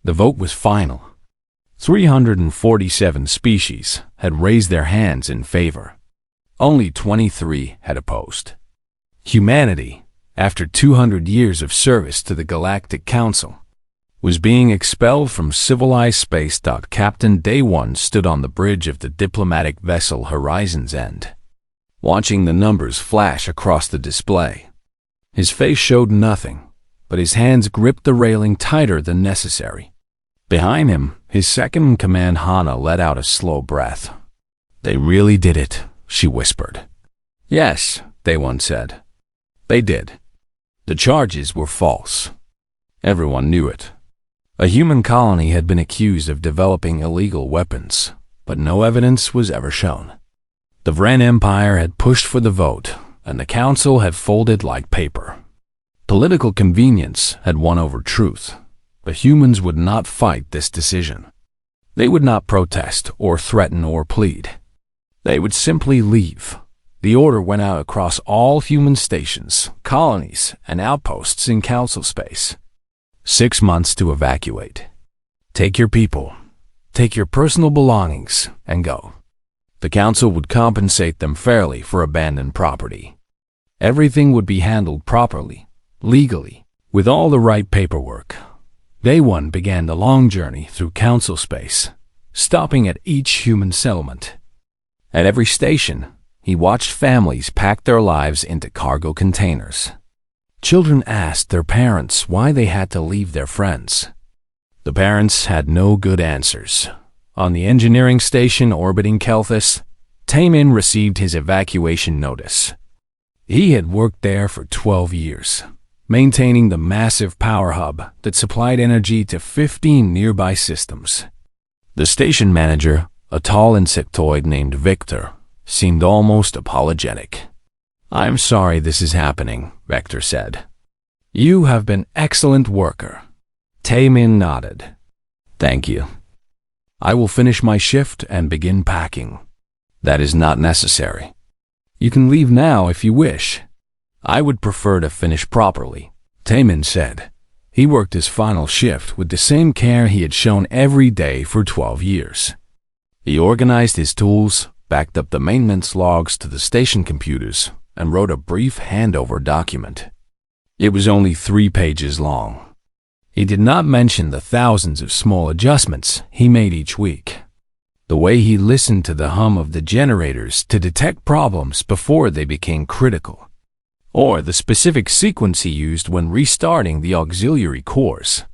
The vote was final. 347 species had raised their hands in favor. Only 23 had opposed. Humanity, after 200 years of service to the Galactic Council, was being expelled from civilized space. Captain Day 1 stood on the bridge of the diplomatic vessel Horizon's End, watching the numbers flash across the display. His face showed nothing, but his hands gripped the railing tighter than necessary. Behind him, his second-in-command Hana let out a slow breath. "They really did it," she whispered. "Yes," Day 1 said. "They did. The charges were false. Everyone knew it. A human colony had been accused of developing illegal weapons, but no evidence was ever shown. The Vren Empire had pushed for the vote, and the council had folded like paper. Political convenience had won over truth, but humans would not fight this decision. They would not protest or threaten or plead. They would simply leave. The order went out across all human stations, colonies, and outposts in council space. 6 months to evacuate. Take your people, take your personal belongings, and go. The council would compensate them fairly for abandoned property. Everything would be handled properly, legally, with all the right paperwork. Day 1 began the long journey through council space, stopping at each human settlement. At every station, he watched families pack their lives into cargo containers. Children asked their parents why they had to leave their friends. The parents had no good answers. On the engineering station orbiting Kelthus, Taemin received his evacuation notice. He had worked there for 12 years, maintaining the massive power hub that supplied energy to 15 nearby systems. The station manager, a tall insectoid named Victor, seemed almost apologetic. "I'm sorry this is happening," Victor said. "You have been excellent worker." Taemin nodded. "Thank you. I will finish my shift and begin packing." "That is not necessary. You can leave now if you wish." "I would prefer to finish properly," Taemin said. He worked his final shift with the same care he had shown every day for 12 years. He organized his tools, backed up the maintenance logs to the station computers, and wrote a brief handover document. It was only 3 pages long. He did not mention the thousands of small adjustments he made each week. The way he listened to the hum of the generators to detect problems before they became critical, or the specific sequence he used when restarting the auxiliary cores.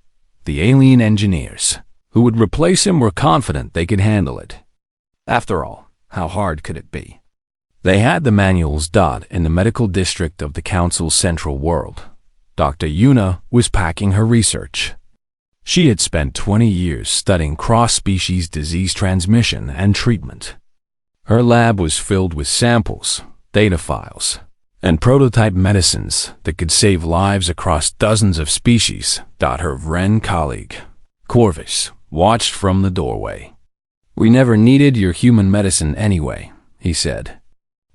The alien engineers who would replace him were confident they could handle it. After all, how hard could it be? They had the manuals. In the medical district of the Council's central world, Dr. Yuna was packing her research. She had spent 20 years studying cross-species disease transmission and treatment. Her lab was filled with samples, data files, and prototype medicines that could save lives across dozens of species. Her Vren colleague, Corvus, watched from the doorway. "We never needed your human medicine anyway," he said.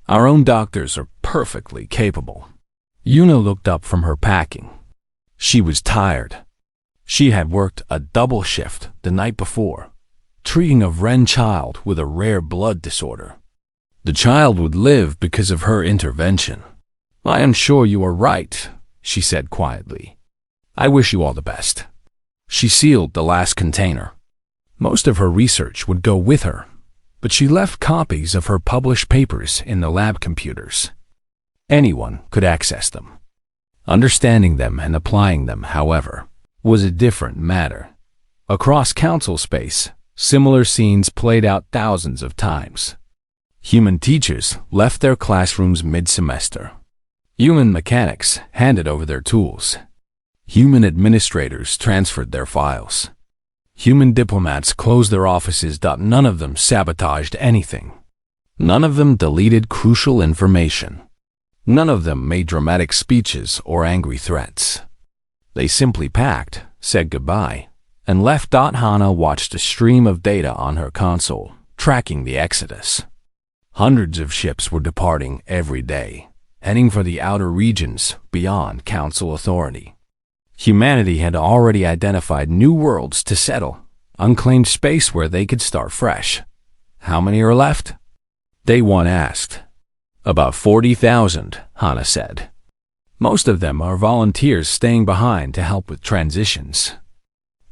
"Our own doctors are perfectly capable." Yuna looked up from her packing. She was tired. She had worked a double shift the night before, treating a Vren child with a rare blood disorder. The child would live because of her intervention. "I am sure you are right," she said quietly. "I wish you all the best." She sealed the last container. Most of her research would go with her, but she left copies of her published papers in the lab computers. Anyone could access them. Understanding them and applying them, however, was a different matter. Across council space, similar scenes played out thousands of times. Human teachers left their classrooms mid-semester. Human mechanics handed over their tools. Human administrators transferred their files. Human diplomats closed their offices. None of them sabotaged anything. None of them deleted crucial information. None of them made dramatic speeches or angry threats. They simply packed, said goodbye, and left. Hana watched a stream of data on her console, tracking the exodus. Hundreds of ships were departing every day, heading for the outer regions beyond council authority. Humanity had already identified new worlds to settle, unclaimed space where they could start fresh. How many are left? Day one asked. About 40,000, Hana said. Most of them are volunteers staying behind to help with transitions.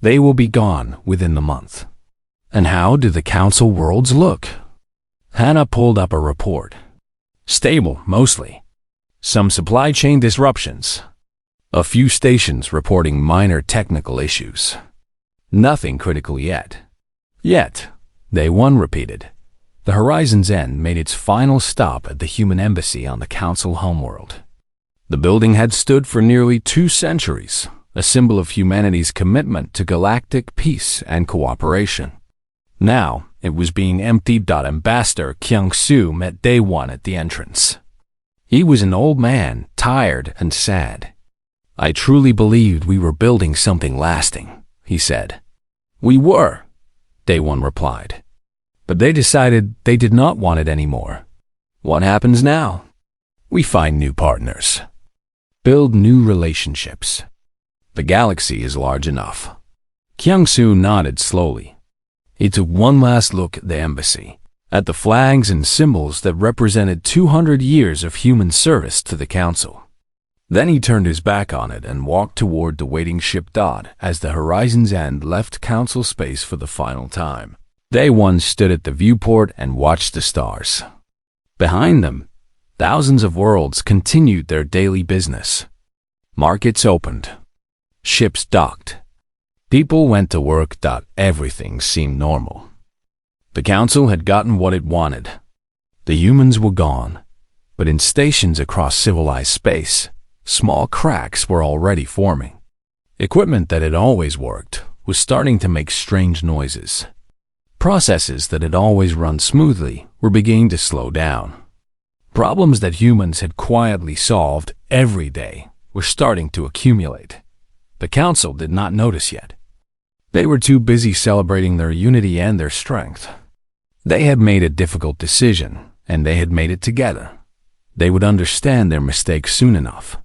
They will be gone within the month. And how do the council worlds look? Hana pulled up a report. Stable, mostly. Some supply chain disruptions. A few stations reporting minor technical issues. Nothing critical yet. Yet, Day one repeated. The Horizon's End made its final stop at the human embassy on the council homeworld. The building had stood for nearly 2 centuries, a symbol of humanity's commitment to galactic peace and cooperation. Now, it was being emptied. Ambassador Kyung-soo met Day one at the entrance. He was an old man, tired and sad. I truly believed we were building something lasting, he said. We were, Day one replied. But they decided they did not want it anymore. What happens now? We find new partners. Build new relationships. The galaxy is large enough. Kyung-soo nodded slowly. He took one last look at the embassy, at the flags and symbols that represented 200 years of human service to the council. Then he turned his back on it and walked toward the waiting ship as the Horizon's End left council space for the final time. Day one stood at the viewport and watched the stars. Behind them, thousands of worlds continued their daily business. Markets opened. Ships docked. People went to work. Everything seemed normal. The council had gotten what it wanted. The humans were gone, but in stations across civilized space, small cracks were already forming. Equipment that had always worked was starting to make strange noises. Processes that had always run smoothly were beginning to slow down. Problems that humans had quietly solved every day were starting to accumulate. The council did not notice yet. They were too busy celebrating their unity and their strength. They had made a difficult decision, and they had made it together. They would understand their mistake soon enough.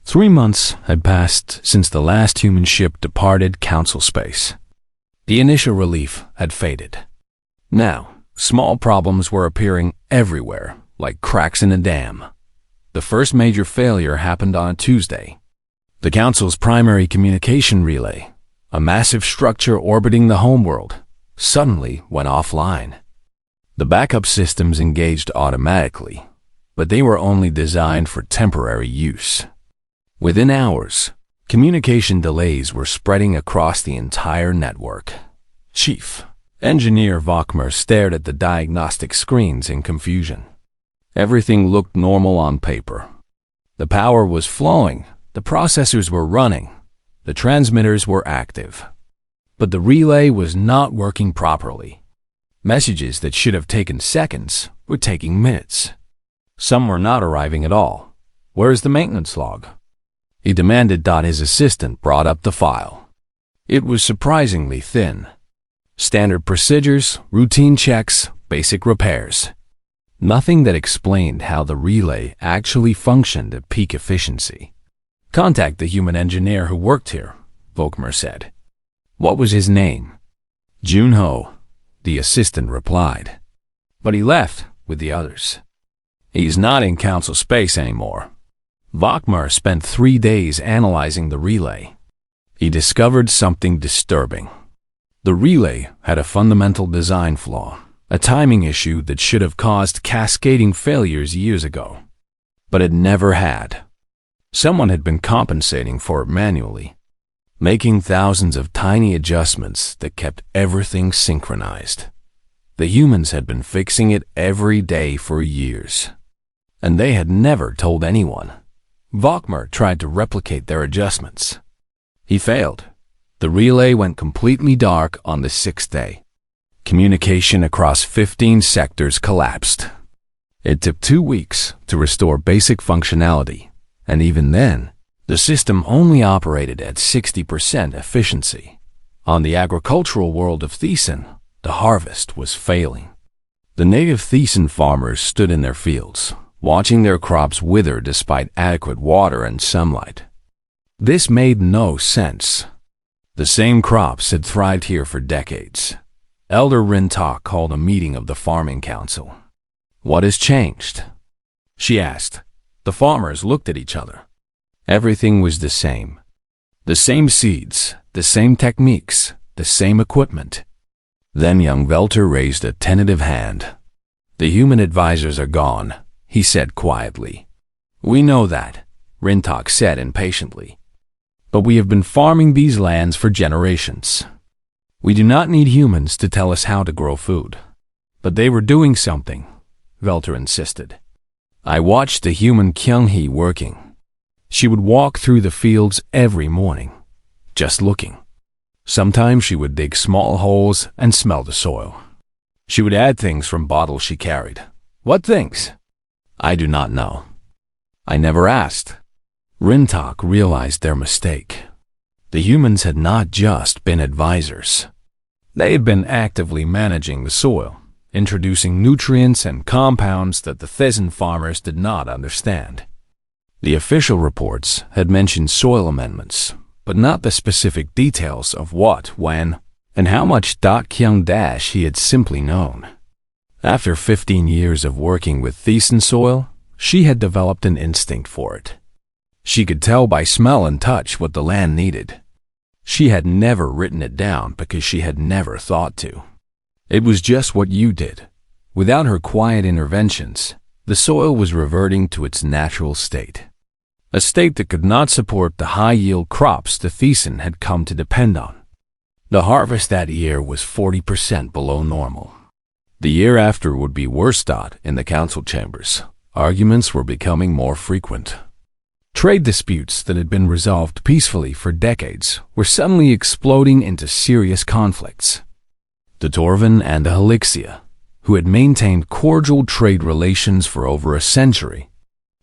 3 months had passed since the last human ship departed council space. The initial relief had faded. Now, small problems were appearing everywhere, like cracks in a dam. The first major failure happened on a Tuesday. The council's primary communication relay, a massive structure orbiting the homeworld, suddenly went offline. The backup systems engaged automatically, but they were only designed for temporary use. Within hours, communication delays were spreading across the entire network. Chief Engineer Vokmer stared at the diagnostic screens in confusion. Everything looked normal on paper. The power was flowing, the processors were running, the transmitters were active. But the relay was not working properly. Messages that should have taken seconds were taking minutes. Some were not arriving at all. Where's the maintenance log? He demanded. His assistant brought up the file. It was surprisingly thin. Standard procedures, routine checks, basic repairs. Nothing that explained how the relay actually functioned at peak efficiency. Contact the human engineer who worked here, Vokmer said. What was his name? Junho, the assistant replied. But he left with the others. He's not in council space anymore. Vokmer spent 3 days analyzing the relay. He discovered something disturbing. The relay had a fundamental design flaw, a timing issue that should have caused cascading failures years ago. But it never had. Someone had been compensating for it manually, making thousands of tiny adjustments that kept everything synchronized. The humans had been fixing it every day for years, and they had never told anyone. Vokmer tried to replicate their adjustments. He failed. The relay went completely dark on the 6th day. Communication across 15 sectors collapsed. It took 2 weeks to restore basic functionality, and even then, the system only operated at 60% efficiency. On the agricultural world of Thesan, the harvest was failing. The native Thesan farmers stood in their fields, watching their crops wither despite adequate water and sunlight. This made no sense. The same crops had thrived here for decades. Elder Rintok called a meeting of the farming council. "What has changed?" she asked. The farmers looked at each other. Everything was the same. The same seeds, the same techniques, the same equipment. Then young Velter raised a tentative hand. "The human advisors are gone," he said quietly. "We know that," Rintok said impatiently. "But we have been farming these lands for generations. We do not need humans to tell us how to grow food." "But they were doing something," Velter insisted. "I watched the human Kyung-hee working. She would walk through the fields every morning, just looking. Sometimes she would dig small holes and smell the soil. She would add things from bottles she carried." "What things?" "I do not know. I never asked." Rintok realized their mistake. The humans had not just been advisors. They had been actively managing the soil, introducing nutrients and compounds that the Thezin farmers did not understand. The official reports had mentioned soil amendments, but not the specific details of what, when, and how much Kyung he had simply known. After 15 years of working with Thezin soil, she had developed an instinct for it. She could tell by smell and touch what the land needed. She had never written it down because she had never thought to. It was just what you did. Without her quiet interventions, the soil was reverting to its natural state. A state that could not support the high-yield crops the Thezin had come to depend on. The harvest that year was 40% below normal. The year after would be worse. In the council chambers, arguments were becoming more frequent. Trade disputes that had been resolved peacefully for decades were suddenly exploding into serious conflicts. The Torvin and the Helixia, who had maintained cordial trade relations for over a century,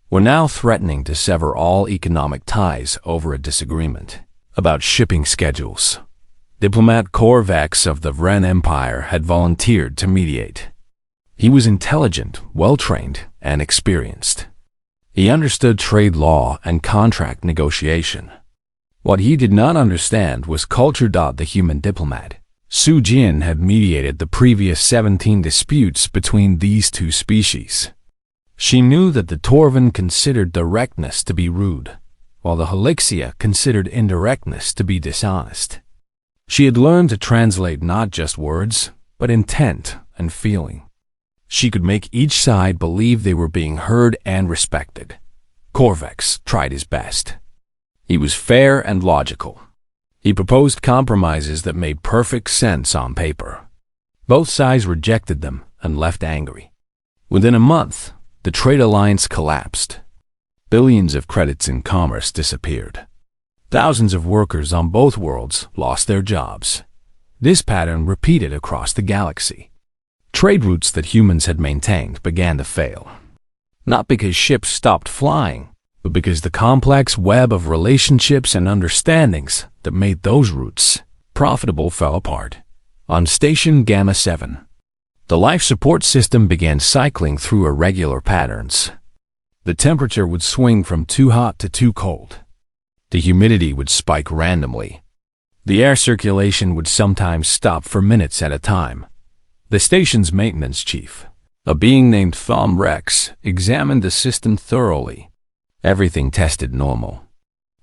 were now threatening to sever all economic ties over a disagreement about shipping schedules. Diplomat Korvax of the Vren Empire had volunteered to mediate. He was intelligent, well-trained, and experienced. He understood trade law and contract negotiation. What he did not understand was culture. The human diplomat, Su Jin, had mediated the previous 17 disputes between these two species. She knew that the Torvin considered directness to be rude, while the Helixia considered indirectness to be dishonest. She had learned to translate not just words, but intent and feeling. She could make each side believe they were being heard and respected. Korvax tried his best. He was fair and logical. He proposed compromises that made perfect sense on paper. Both sides rejected them and left angry. Within a month, the trade alliance collapsed. Billions of credits in commerce disappeared. Thousands of workers on both worlds lost their jobs. This pattern repeated across the galaxy. Trade routes that humans had maintained began to fail. Not because ships stopped flying, but because the complex web of relationships and understandings that made those routes profitable fell apart. On Station Gamma 7, the life support system began cycling through irregular patterns. The temperature would swing from too hot to too cold. The humidity would spike randomly. The air circulation would sometimes stop for minutes at a time. The station's maintenance chief, a being named Thom Rex, examined the system thoroughly. Everything tested normal.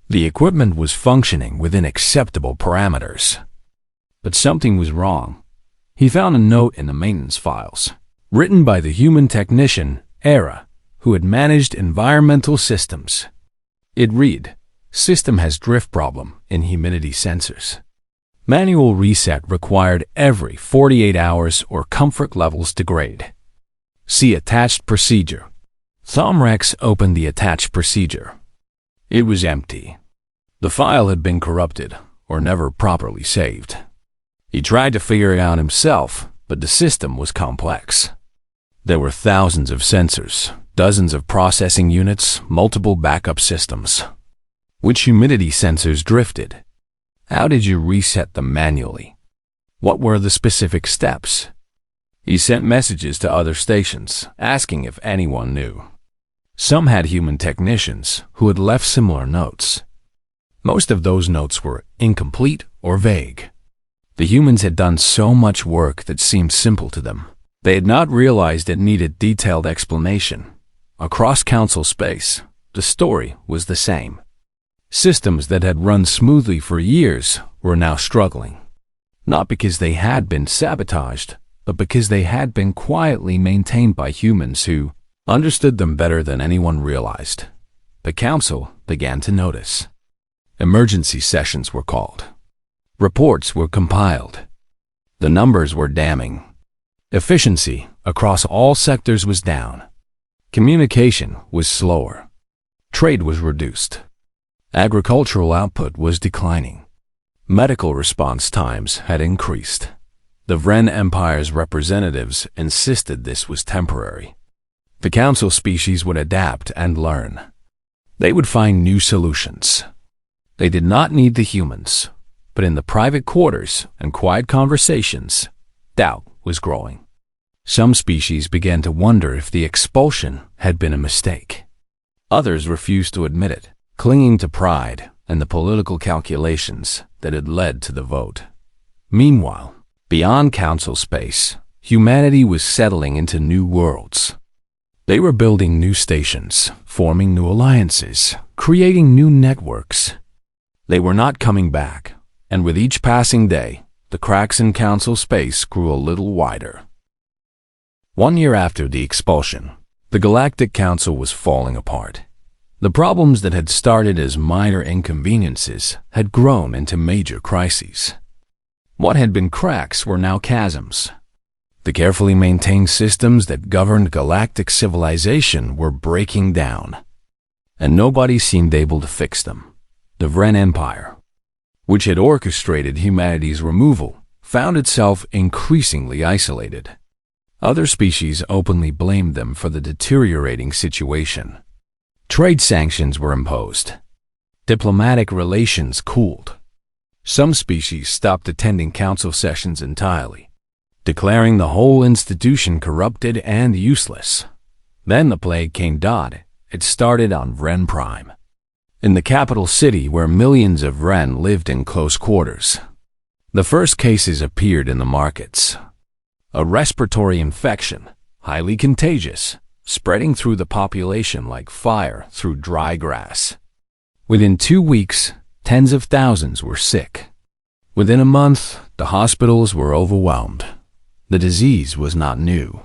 The equipment was functioning within acceptable parameters. But something was wrong. He found a note in the maintenance files, written by the human technician, Era, who had managed environmental systems. It read, "System has drift problem in humidity sensors. Manual reset required every 48 hours or comfort levels degrade. See attached procedure." Thom Rex opened the attached procedure. It was empty. The file had been corrupted or never properly saved. He tried to figure it out himself, but the system was complex. There were thousands of sensors, dozens of processing units, multiple backup systems. Which humidity sensors drifted? How did you reset them manually? What were the specific steps? He sent messages to other stations, asking if anyone knew. Some had human technicians who had left similar notes. Most of those notes were incomplete or vague. The humans had done so much work that seemed simple to them. They had not realized it needed detailed explanation. Across Council space, the story was the same. Systems that had run smoothly for years were now struggling. Not because they had been sabotaged, but because they had been quietly maintained by humans who understood them better than anyone realized. The Council began to notice. Emergency sessions were called. Reports were compiled. The numbers were damning. Efficiency across all sectors was down. Communication was slower. Trade was reduced. Agricultural output was declining. Medical response times had increased. The Vren Empire's representatives insisted this was temporary. The Council species would adapt and learn. They would find new solutions. They did not need the humans, but in the private quarters and quiet conversations, doubt was growing. Some species began to wonder if the expulsion had been a mistake. Others refused to admit it, clinging to pride and the political calculations that had led to the vote. Meanwhile, beyond Council space, humanity was settling into new worlds. They were building new stations, forming new alliances, creating new networks. They were not coming back, and with each passing day, the cracks in Council space grew a little wider. 1 year after the expulsion, the Galactic Council was falling apart. The problems that had started as minor inconveniences had grown into major crises. What had been cracks were now chasms. The carefully maintained systems that governed galactic civilization were breaking down, and nobody seemed able to fix them. The Vren Empire, which had orchestrated humanity's removal, found itself increasingly isolated. Other species openly blamed them for the deteriorating situation. Trade sanctions were imposed. Diplomatic relations cooled. Some species stopped attending council sessions entirely, declaring the whole institution corrupted and useless. Then the plague came. It started on Vren Prime, in the capital city where millions of Vren lived in close quarters. The first cases appeared in the markets. A respiratory infection, highly contagious, spreading through the population like fire through dry grass. Within 2 weeks, tens of thousands were sick. Within a month, the hospitals were overwhelmed. The disease was not new.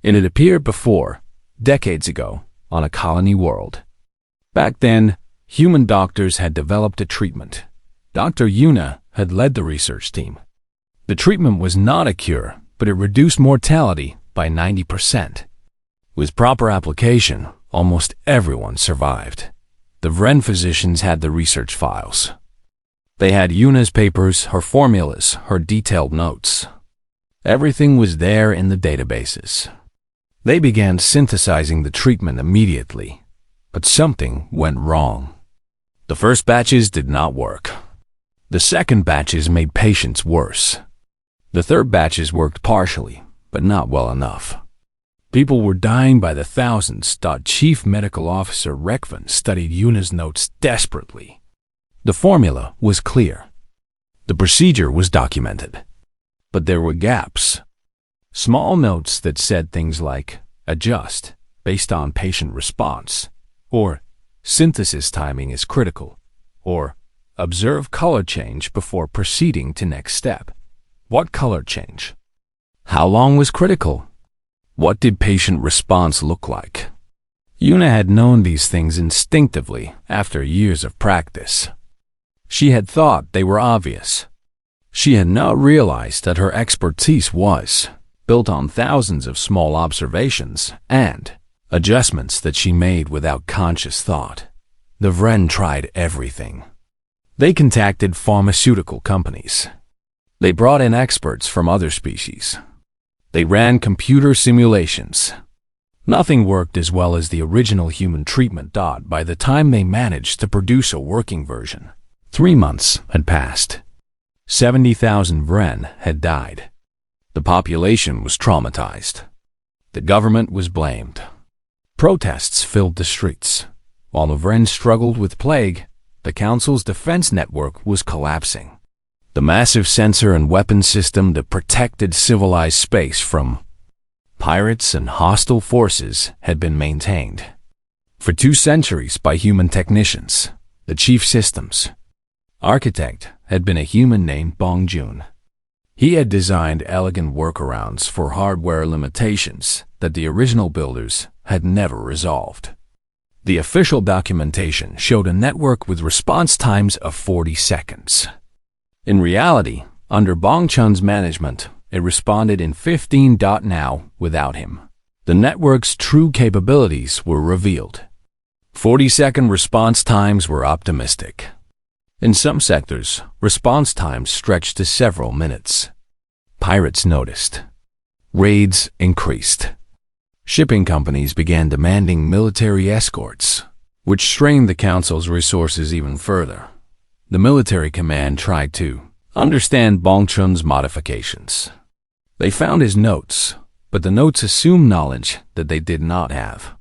It had appeared before, decades ago, on a colony world. Back then, human doctors had developed a treatment. Dr. Yuna had led the research team. The treatment was not a cure, but it reduced mortality by 90%. With proper application, almost everyone survived. The Vren physicians had the research files. They had Yuna's papers, her formulas, her detailed notes. Everything was there in the databases. They began synthesizing the treatment immediately, but something went wrong. The first batches did not work. The second batches made patients worse. The third batches worked partially, but not well enough. People were dying by the thousands. Chief Medical Officer Rekvan studied Yuna's notes desperately. The formula was clear. The procedure was documented. But there were gaps. Small notes that said things like, adjust, based on patient response, or synthesis timing is critical, or observe color change before proceeding to next step. What color change? How long was critical? What did patient response look like? Yuna had known these things instinctively after years of practice. She had thought they were obvious. She had not realized that her expertise was built on thousands of small observations and adjustments that she made without conscious thought. The Vren tried everything. They contacted pharmaceutical companies. They brought in experts from other species. They ran computer simulations. Nothing worked as well as the original human treatment. By the time they managed to produce a working version, 3 months had passed. 70,000 Vren had died. The population was traumatized. The government was blamed. Protests filled the streets. While the Vren struggled with plague, the Council's defense network was collapsing. The massive sensor and weapon system that protected civilized space from pirates and hostile forces had been maintained for 2 centuries by human technicians. The chief systems architect had been a human named Bong Joon. He had designed elegant workarounds for hardware limitations that the original builders had never resolved. The official documentation showed a network with response times of 40 seconds. In reality, under Bong Chun's management, it responded in 15. Now, without him, the network's true capabilities were revealed. 40-second response times were optimistic. In some sectors, response times stretched to several minutes. Pirates noticed. Raids increased. Shipping companies began demanding military escorts, which strained the Council's resources even further. The military command tried to understand Bong Chun's modifications. They found his notes, but the notes assumed knowledge that they did not have.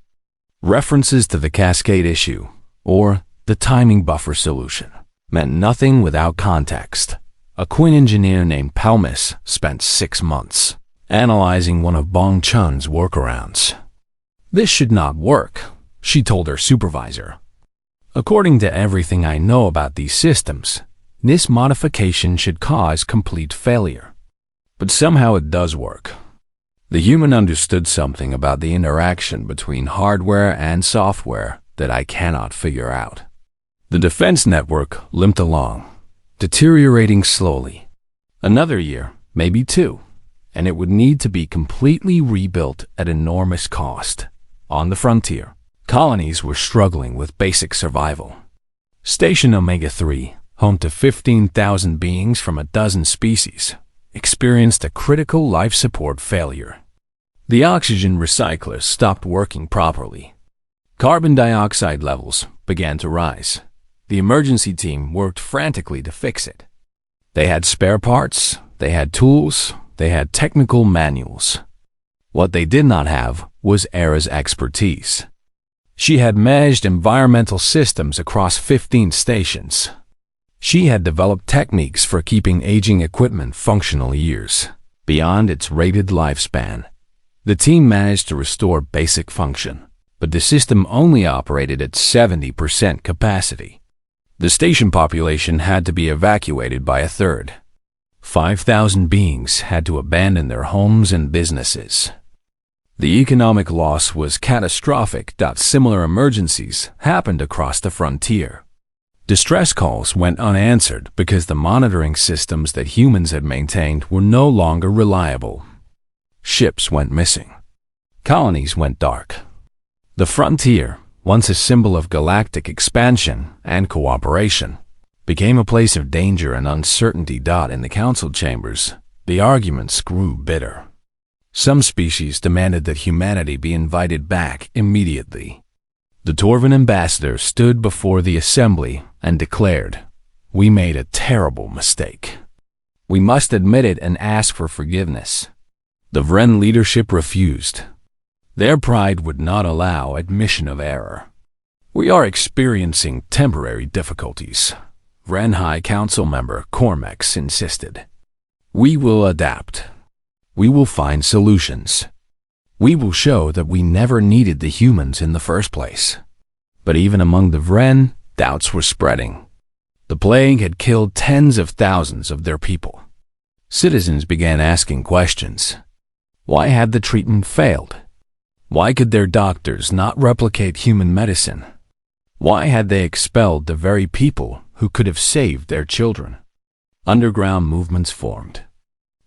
References to the cascade issue, or the timing buffer solution, meant nothing without context. A Quinn engineer named Palmis spent 6 months analyzing one of Bong Chun's workarounds. "This should not work," she told her supervisor. "According to everything I know about these systems, this modification should cause complete failure. But somehow it does work." The human understood something about the interaction between hardware and software that I cannot figure out. The defense network limped along, deteriorating slowly. Another year, maybe 2, and it would need to be completely rebuilt at enormous cost. On the frontier, colonies were struggling with basic survival. Station Omega-3, home to 15,000 beings from a dozen species, experienced a critical life support failure. The oxygen recyclers stopped working properly. Carbon dioxide levels began to rise. The emergency team worked frantically to fix it. They had spare parts, they had tools, they had technical manuals. What they did not have was Era's expertise. She had managed environmental systems across 15 stations. She had developed techniques for keeping aging equipment functional years beyond its rated lifespan. The team managed to restore basic function, but the system only operated at 70% capacity. The station population had to be evacuated by a third. 5,000 beings had to abandon their homes and businesses. The economic loss was catastrophic. Similar emergencies happened across the frontier. Distress calls went unanswered because the monitoring systems that humans had maintained were no longer reliable. Ships went missing. Colonies went dark. The frontier, once a symbol of galactic expansion and cooperation, became a place of danger and uncertainty. In the council chambers, the arguments grew bitter. Some species demanded that humanity be invited back immediately. The Torvan ambassador stood before the assembly and declared, "We made a terrible mistake. We must admit it and ask for forgiveness." The Vren leadership refused. Their pride would not allow admission of error. "We are experiencing temporary difficulties," Vren High Council member Cormex insisted. "We will adapt. We will find solutions. We will show that we never needed the humans in the first place." But even among the Vren, doubts were spreading. The plague had killed tens of thousands of their people. Citizens began asking questions. Why had the treatment failed? Why could their doctors not replicate human medicine? Why had they expelled the very people who could have saved their children? Underground movements formed.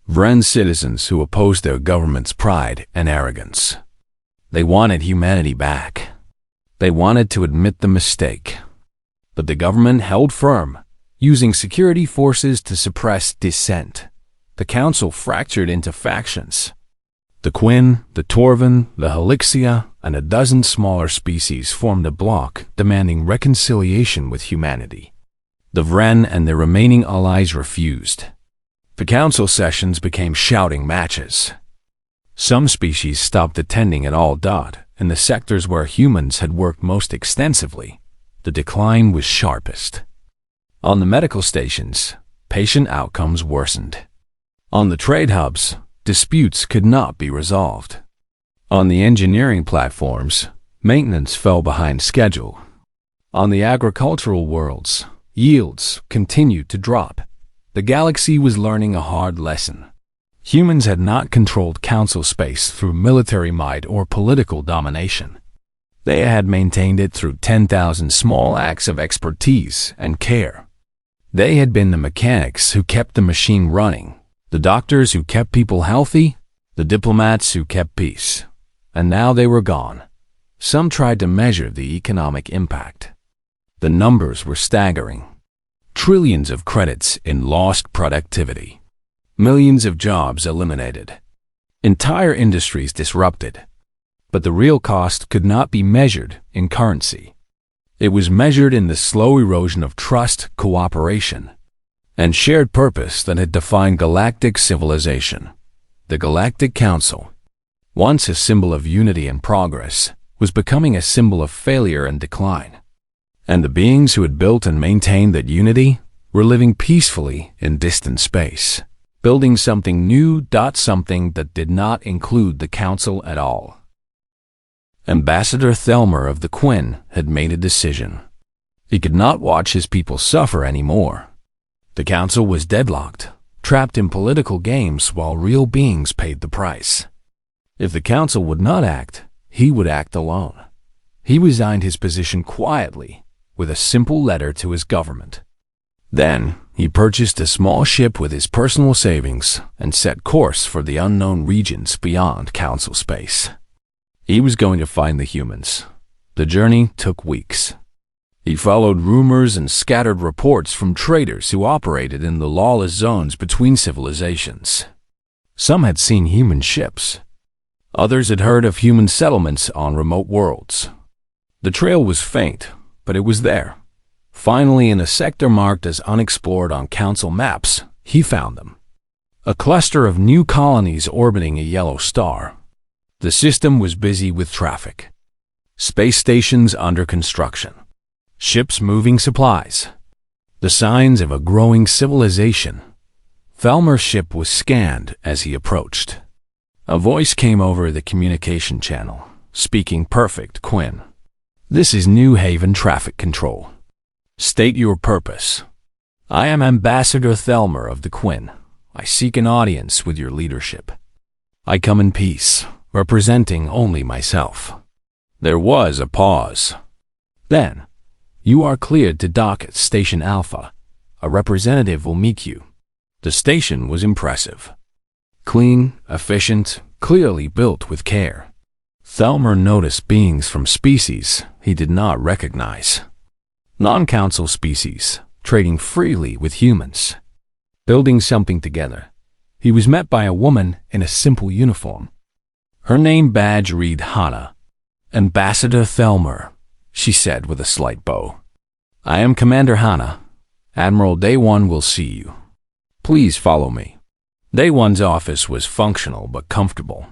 Vren citizens who opposed their government's pride and arrogance. They wanted humanity back. They wanted to admit the mistake. But the government held firm, using security forces to suppress dissent. The council fractured into factions. The Quinn, the Torvan, the Helixia, and a dozen smaller species formed a bloc demanding reconciliation with humanity. The Vren and their remaining allies refused. The council sessions became shouting matches. Some species stopped attending at all. In the sectors where humans had worked most extensively, the decline was sharpest. On the medical stations, patient outcomes worsened. On the trade hubs, disputes could not be resolved. On the engineering platforms, maintenance fell behind schedule. On the agricultural worlds, yields continued to drop. The galaxy was learning a hard lesson. Humans had not controlled council space through military might or political domination. They had maintained it through 10,000 small acts of expertise and care. They had been the mechanics who kept the machine running, the doctors who kept people healthy, the diplomats who kept peace. And now they were gone. Some tried to measure the economic impact. The numbers were staggering. Trillions of credits in lost productivity. Millions of jobs eliminated. Entire industries disrupted. But the real cost could not be measured in currency. It was measured in the slow erosion of trust, cooperation, and shared purpose that had defined galactic civilization. The Galactic Council, once a symbol of unity and progress, was becoming a symbol of failure and decline. And the beings who had built and maintained that unity were living peacefully in distant space, building something new, something that did not include the Council at all. Ambassador Thelmer of the Quinn had made a decision. He could not watch his people suffer anymore. The Council was deadlocked, trapped in political games while real beings paid the price. If the Council would not act, he would act alone. He resigned his position quietly, with a simple letter to his government. Then, he purchased a small ship with his personal savings and set course for the unknown regions beyond Council space. He was going to find the humans. The journey took weeks. He followed rumors and scattered reports from traders who operated in the lawless zones between civilizations. Some had seen human ships. Others had heard of human settlements on remote worlds. The trail was faint, but it was there. Finally, in a sector marked as unexplored on Council maps, he found them. A cluster of new colonies orbiting a yellow star. The system was busy with traffic. Space stations under construction. Ships moving supplies. The signs of a growing civilization. Thelmer's ship was scanned as he approached. A voice came over the communication channel, speaking perfect Quinn. "This is New Haven Traffic Control. State your purpose." "I am Ambassador Thelmer of the Quinn. I seek an audience with your leadership. I come in peace, representing only myself." There was a pause. Then, "You are cleared to dock at Station Alpha. A representative will meet you." The station was impressive. Clean, efficient, clearly built with care. Thelmer noticed beings from species he did not recognize. Non-council species, trading freely with humans. Building something together. He was met by a woman in a simple uniform. Her name badge read Hannah. "Ambassador Thelmer," she said with a slight bow. "I am Commander Hannah. Admiral Day One will see you. Please follow me." Day One's office was functional but comfortable.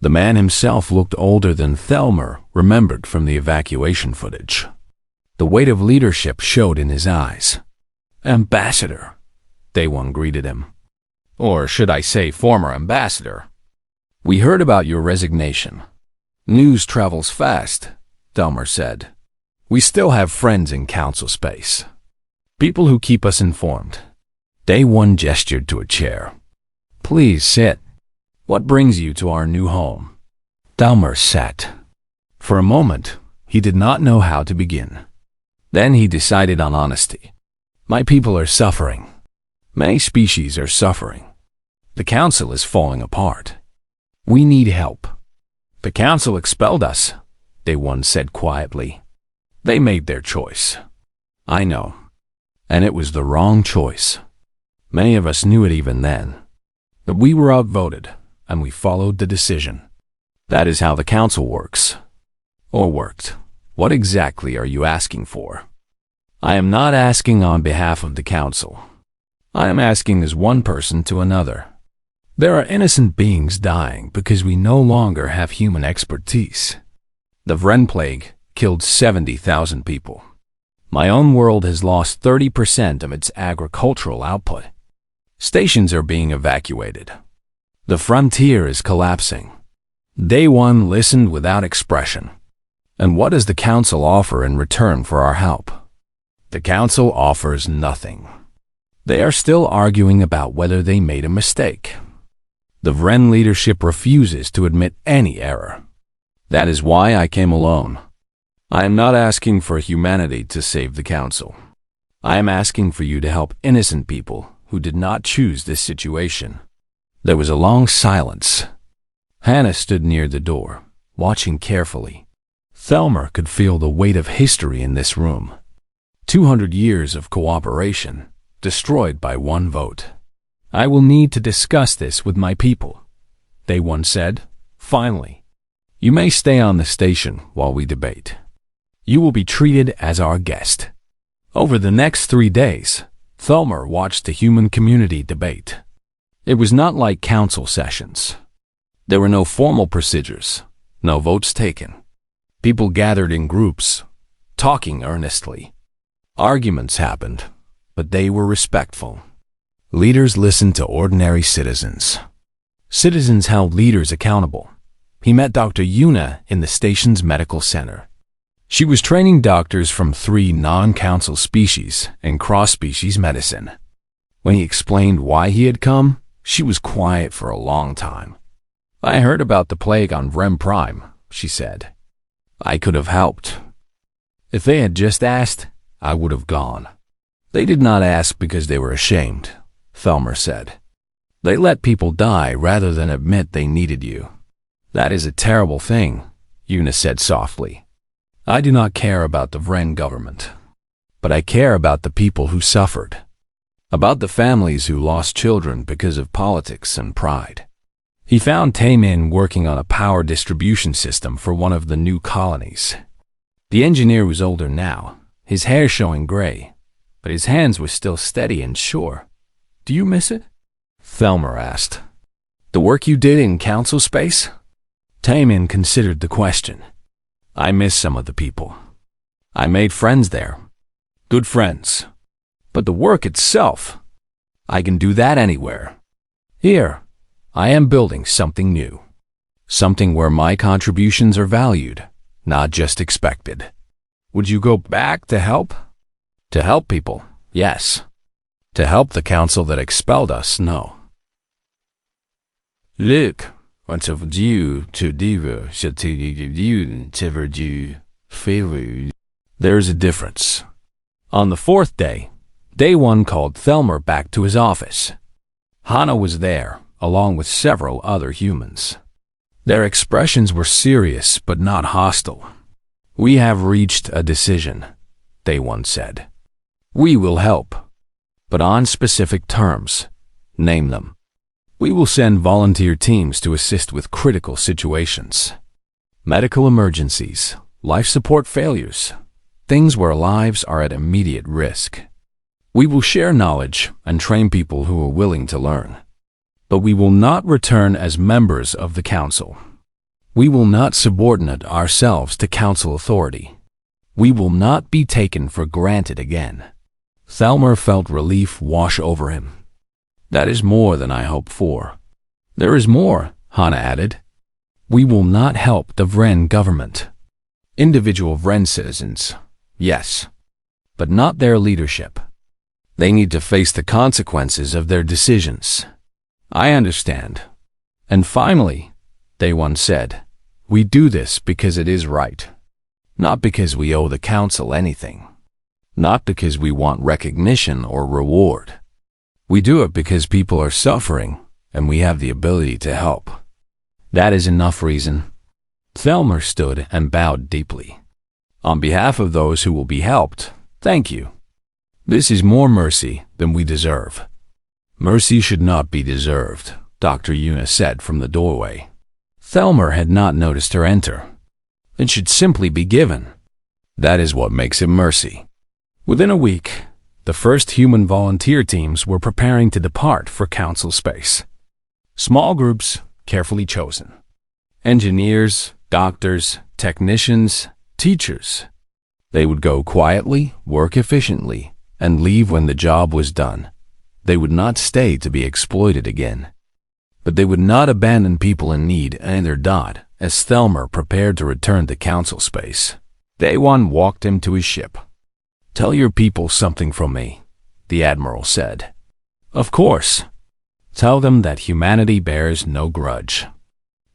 The man himself looked older than Thelmer remembered from the evacuation footage. The weight of leadership showed in his eyes. "Ambassador," Day One greeted him. "Or should I say former ambassador? We heard about your resignation." "News travels fast," Thelmer said. "We still have friends in Council space. People who keep us informed." Day One gestured to a chair. "Please sit. What brings you to our new home?" Thelmer sat. For a moment, he did not know how to begin. Then he decided on honesty. "My people are suffering. Many species are suffering. The Council is falling apart. We need help." "The Council expelled us," Day One said quietly. "They made their choice." "I know. And it was the wrong choice. Many of us knew it even then. But we were outvoted, and we followed the decision. That is how the Council works. Or worked. What exactly are you asking for?" "I am not asking on behalf of the Council. I am asking as one person to another. There are innocent beings dying because we no longer have human expertise. The Vren Plague killed 70,000 people. My own world has lost 30% of its agricultural output. Stations are being evacuated. The frontier is collapsing. Day one listened without expression. And what does the council offer in return for our help? The council offers nothing. They are still arguing about whether they made a mistake. The Vren leadership refuses to admit any error. That is why I came alone. I am not asking for humanity to save the council. I am asking for you to help innocent people who did not choose this situation. There was a long silence. Hannah stood near the door, watching carefully. Thelmer could feel the weight of history in this room. 200 years of cooperation, destroyed by one vote. I will need to discuss this with my people, they once said. Finally, you may stay on the station while we debate. You will be treated as our guest. Over the next 3 days, Thelmer watched the human community debate. It was not like council sessions. There were no formal procedures, no votes taken. People gathered in groups, talking earnestly. Arguments happened, but they were respectful. Leaders listened to ordinary citizens. Citizens held leaders accountable. He met Dr. Yuna in the station's medical center. She was training doctors from 3 non-council species in cross-species medicine. When he explained why he had come, she was quiet for a long time. I heard about the plague on Vrem Prime, she said. I could have helped. If they had just asked, I would have gone. They did not ask because they were ashamed, Thelmer said. They let people die rather than admit they needed you. That is a terrible thing, Yuna said softly. I do not care about the Vren government, but I care about the people who suffered, about the families who lost children because of politics and pride. He found Taemin working on a power distribution system for one of the new colonies. The engineer was older now, his hair showing gray, but his hands were still steady and sure. Do you miss it? Thelmer asked. The work you did in council space? Taemin considered the question. I miss some of the people. I made friends there. Good friends. But the work itself, I can do that anywhere. Here, I am building something new. Something where my contributions are valued, not just expected. Would you go back to help? To help people, yes. To help the council that expelled us, no. Look, what of you to do, there's a difference. On the 4th day, Day 1 called Thelmer back to his office. Hannah was there, along with several other humans. Their expressions were serious but not hostile. We have reached a decision, Day 1 said. We will help, but on specific terms. Name them. We will send volunteer teams to assist with critical situations. Medical emergencies, life support failures, things where lives are at immediate risk. We will share knowledge and train people who are willing to learn. But we will not return as members of the council. We will not subordinate ourselves to council authority. We will not be taken for granted again. Thelmer felt relief wash over him. That is more than I hoped for. There is more, Hannah added. We will not help the Vren government. Individual Vren citizens, yes, but not their leadership. They need to face the consequences of their decisions. I understand. And finally, Day 1 said, we do this because it is right. Not because we owe the council anything. Not because we want recognition or reward. We do it because people are suffering and we have the ability to help. That is enough reason. Thelmer stood and bowed deeply. On behalf of those who will be helped, thank you. This is more mercy than we deserve. Mercy should not be deserved, Dr. Yuna said from the doorway. Thelmer had not noticed her enter. It should simply be given. That is what makes it mercy. Within a week, the first human volunteer teams were preparing to depart for council space. Small groups, carefully chosen. Engineers, doctors, technicians, teachers. They would go quietly, work efficiently, and leave when the job was done. They would not stay to be exploited again. But they would not abandon people in need either. As Thelmer prepared to return to Council space, Day-One walked him to his ship. "Tell your people something from me," the Admiral said. "Of course. Tell them that humanity bears no grudge.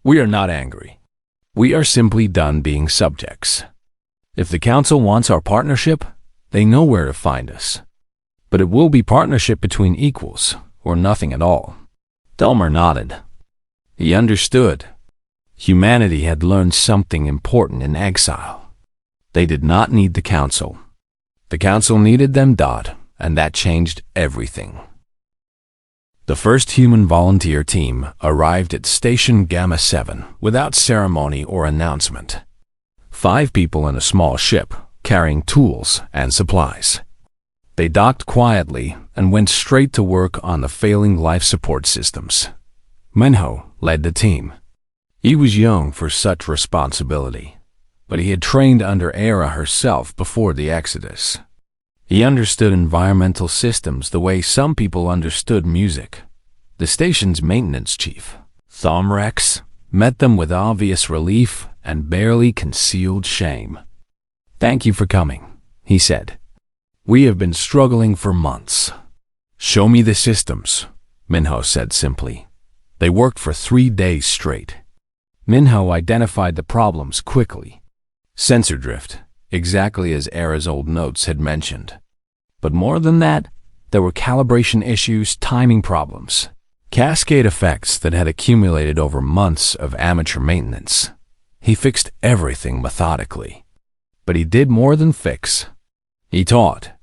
We are not angry. We are simply done being subjects. If the Council wants our partnership, they know where to find us. But it will be partnership between equals, or nothing at all." Thelmer nodded. He understood. Humanity had learned something important in exile. They did not need the Council. The Council needed them. And that changed everything. The first human volunteer team arrived at Station Gamma 7 without ceremony or announcement. 5 people in a small ship, carrying tools and supplies. They docked quietly and went straight to work on the failing life support systems. Minho led the team. He was young for such responsibility, but he had trained under Era herself before the Exodus. He understood environmental systems the way some people understood music. The station's maintenance chief, Thomrex, met them with obvious relief and barely concealed shame. "Thank you for coming," he said. "We have been struggling for months." "Show me the systems," Minho said simply. They worked for 3 days straight. Minho identified the problems quickly. Sensor drift, exactly as Era's old notes had mentioned. But more than that, there were calibration issues, timing problems, cascade effects that had accumulated over months of amateur maintenance. He fixed everything methodically. But he did more than fix. He taught.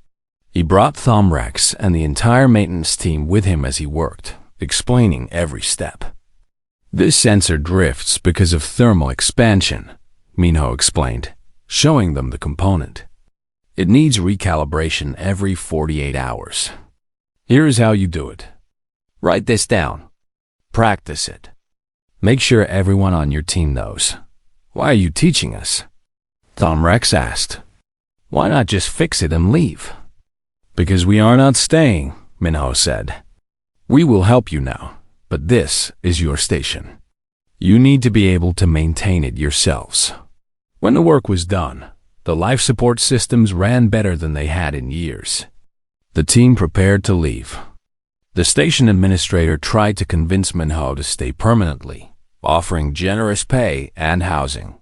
He brought Thomrex and the entire maintenance team with him as he worked, explaining every step. "This sensor drifts because of thermal expansion," Minho explained, showing them the component. "It needs recalibration every 48 hours. Here's how you do it. Write this down. Practice it. Make sure everyone on your team knows. Why are you teaching us?" Thomrex asked. "Why not just fix it and leave?" "Because we are not staying," Minho said. "We will help you now, but this is your station. You need to be able to maintain it yourselves." When the work was done, the life support systems ran better than they had in years. The team prepared to leave. The station administrator tried to convince Minho to stay permanently, offering generous pay and housing.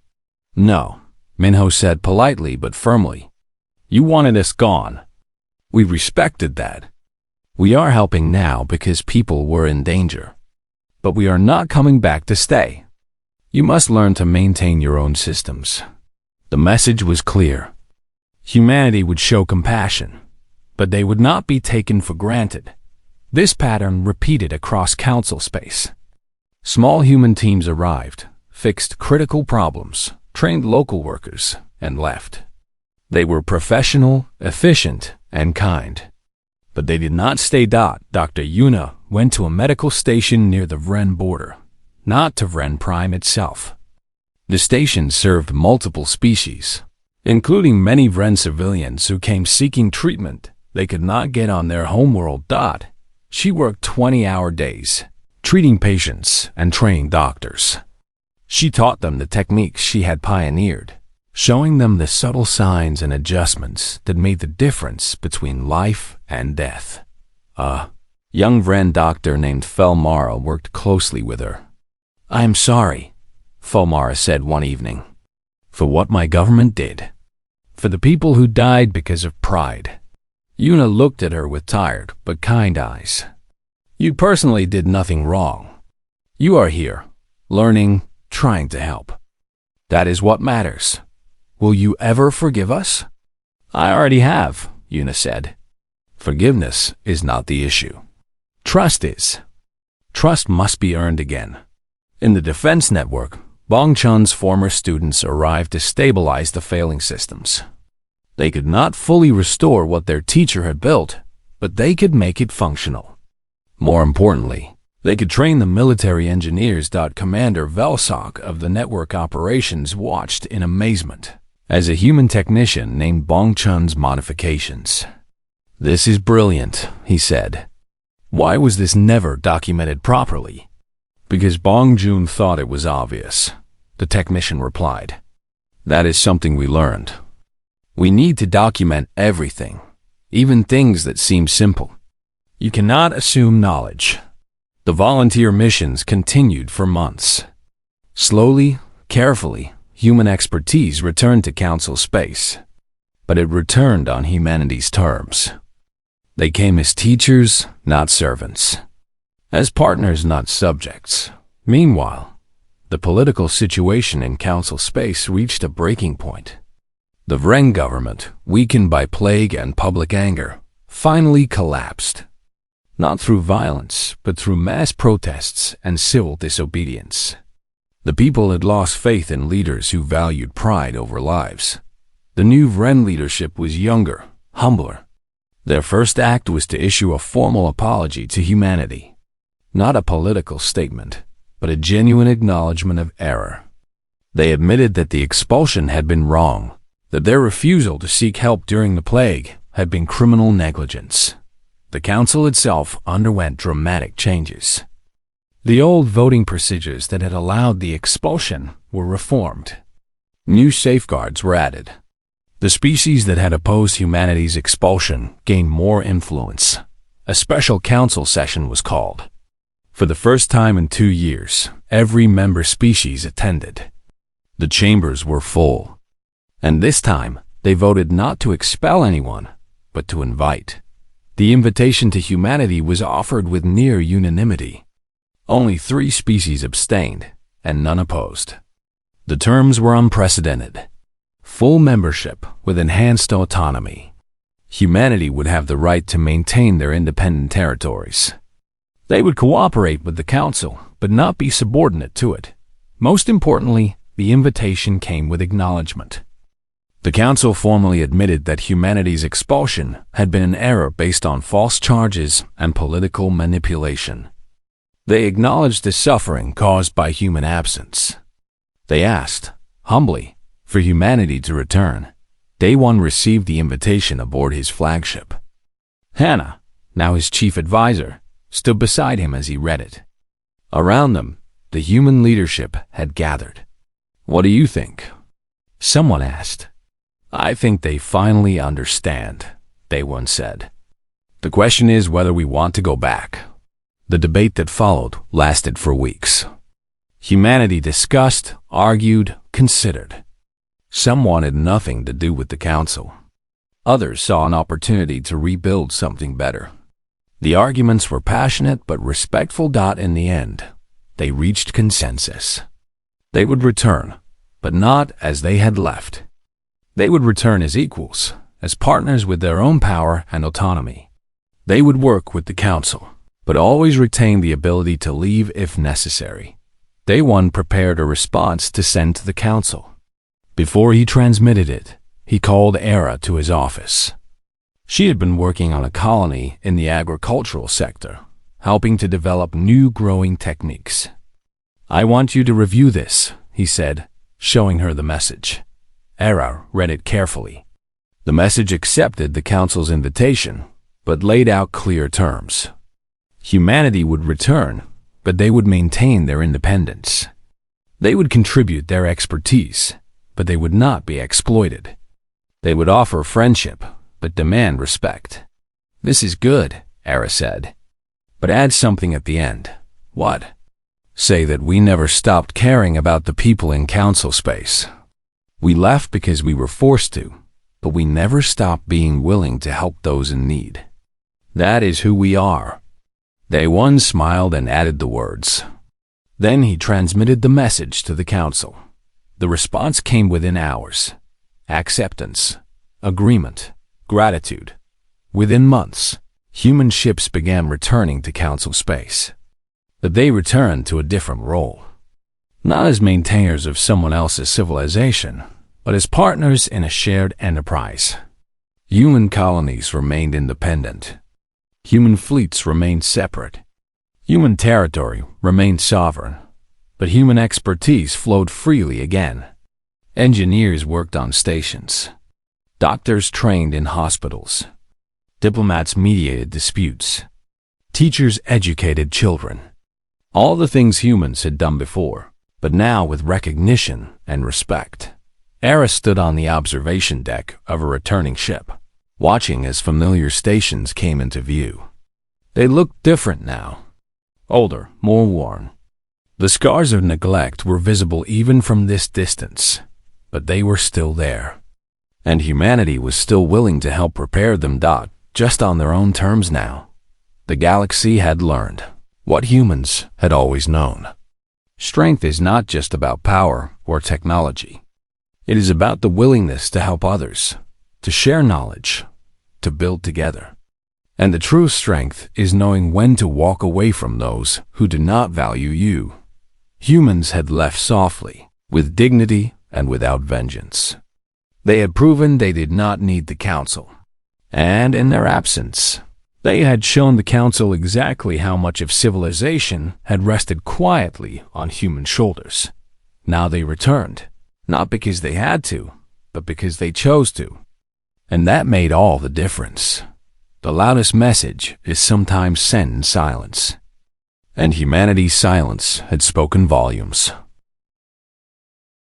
"No," Minho said politely but firmly. "You wanted us gone. We respected that. We are helping now because people were in danger. But we are not coming back to stay. You must learn to maintain your own systems." The message was clear. Humanity would show compassion, but they would not be taken for granted. This pattern repeated across Council space. Small human teams arrived, fixed critical problems, trained local workers, and left. They were professional, efficient, and kind. But they did not stay. Dr. Yuna went to a medical station near the Vren border, not to Vren Prime itself. The station served multiple species, including many Vren civilians who came seeking treatment they could not get on their homeworld. She worked 20-hour days, treating patients and training doctors. She taught them the techniques she had pioneered, showing them the subtle signs and adjustments that made the difference between life and death. A young Vren doctor named Felmara worked closely with her. "I am sorry," Felmara said one evening, "for what my government did. For the people who died because of pride." Yuna looked at her with tired but kind eyes. "You personally did nothing wrong. You are here, learning, trying to help. That is what matters. Will you ever forgive us?" "I already have," Yuna said. "Forgiveness is not the issue. Trust is. Trust must be earned again." In the defense network, Bong Chun's former students arrived to stabilize the failing systems. They could not fully restore what their teacher had built, but they could make it functional. More importantly, they could train the military engineers. Commander Velsok of the network operations watched in amazement. as a human technician named Bong Chun's modifications. "This is brilliant," he said. "Why was this never documented properly?" "Because Bong Joon thought it was obvious," the technician replied. "That is something we learned. We need to document everything, even things that seem simple. You cannot assume knowledge." The volunteer missions continued for months. Slowly, carefully, human expertise returned to Council space. But it returned on humanity's terms. They came as teachers, not servants. As partners, not subjects. Meanwhile, the political situation in Council space reached a breaking point. The Vreng government, weakened by plague and public anger, finally collapsed. Not through violence, but through mass protests and civil disobedience. The people had lost faith in leaders who valued pride over lives. The new Vreng leadership was younger, humbler. Their first act was to issue a formal apology to humanity. Not a political statement, but a genuine acknowledgement of error. They admitted that the expulsion had been wrong, that their refusal to seek help during the plague had been criminal negligence. The council itself underwent dramatic changes. The old voting procedures that had allowed the expulsion were reformed. New safeguards were added. The species that had opposed humanity's expulsion gained more influence. A special council session was called. For the first time in 2 years, every member species attended. The chambers were full. And this time, they voted not to expel anyone, but to invite. The invitation to humanity was offered with near unanimity. Only 3 species abstained, and none opposed. The terms were unprecedented. Full membership with enhanced autonomy. Humanity would have the right to maintain their independent territories. They would cooperate with the council, but not be subordinate to it. Most importantly, the invitation came with acknowledgement. The council formally admitted that humanity's expulsion had been an error based on false charges and political manipulation. They acknowledged the suffering caused by human absence. They asked, humbly, for humanity to return. Day One received the invitation aboard his flagship. Hannah, now his chief advisor, stood beside him as he read it. Around them, the human leadership had gathered. "What do you think?" someone asked. "I think they finally understand," Day One said. "The question is whether we want to go back." The debate that followed lasted for weeks. Humanity discussed, argued, considered. Some wanted nothing to do with the council. Others saw an opportunity to rebuild something better. The arguments were passionate but respectful. In the end, they reached consensus. They would return, but not as they had left. They would return as equals, as partners with their own power and autonomy. They would work with the council, but always retain the ability to leave if necessary. Day One prepared a response to send to the council. Before he transmitted it, he called Era to his office. She had been working on a colony in the agricultural sector, helping to develop new growing techniques. "I want you to review this," he said, showing her the message. Era read it carefully. The message accepted the council's invitation, but laid out clear terms. Humanity would return, but they would maintain their independence. They would contribute their expertise, but they would not be exploited. They would offer friendship, but demand respect. "This is good," Era said. "But add something at the end." "What?" "Say that we never stopped caring about the people in council space. We left because we were forced to, but we never stopped being willing to help those in need. That is who we are." Day One smiled and added the words. Then he transmitted the message to the council. The response came within hours. Acceptance, agreement, gratitude. Within months, human ships began returning to council space. But they returned to a different role. Not as maintainers of someone else's civilization, but as partners in a shared enterprise. Human colonies remained independent. Human fleets remained separate. Human territory remained sovereign. But human expertise flowed freely again. Engineers worked on stations. Doctors trained in hospitals. Diplomats mediated disputes. Teachers educated children. All the things humans had done before, but now with recognition and respect. Era stood on the observation deck of a returning ship, watching as familiar stations came into view. They looked different now. Older, more worn. The scars of neglect were visible even from this distance, but they were still there. And humanity was still willing to help repair them. Just on their own terms now. The galaxy had learned what humans had always known. Strength is not just about power or technology. It is about the willingness to help others, to share knowledge, to build together. And the true strength is knowing when to walk away from those who do not value you. Humans had left softly, with dignity and without vengeance. They had proven they did not need the Council. And in their absence, they had shown the Council exactly how much of civilization had rested quietly on human shoulders. Now they returned, not because they had to, but because they chose to. And that made all the difference. The loudest message is sometimes sent in silence. And humanity's silence had spoken volumes.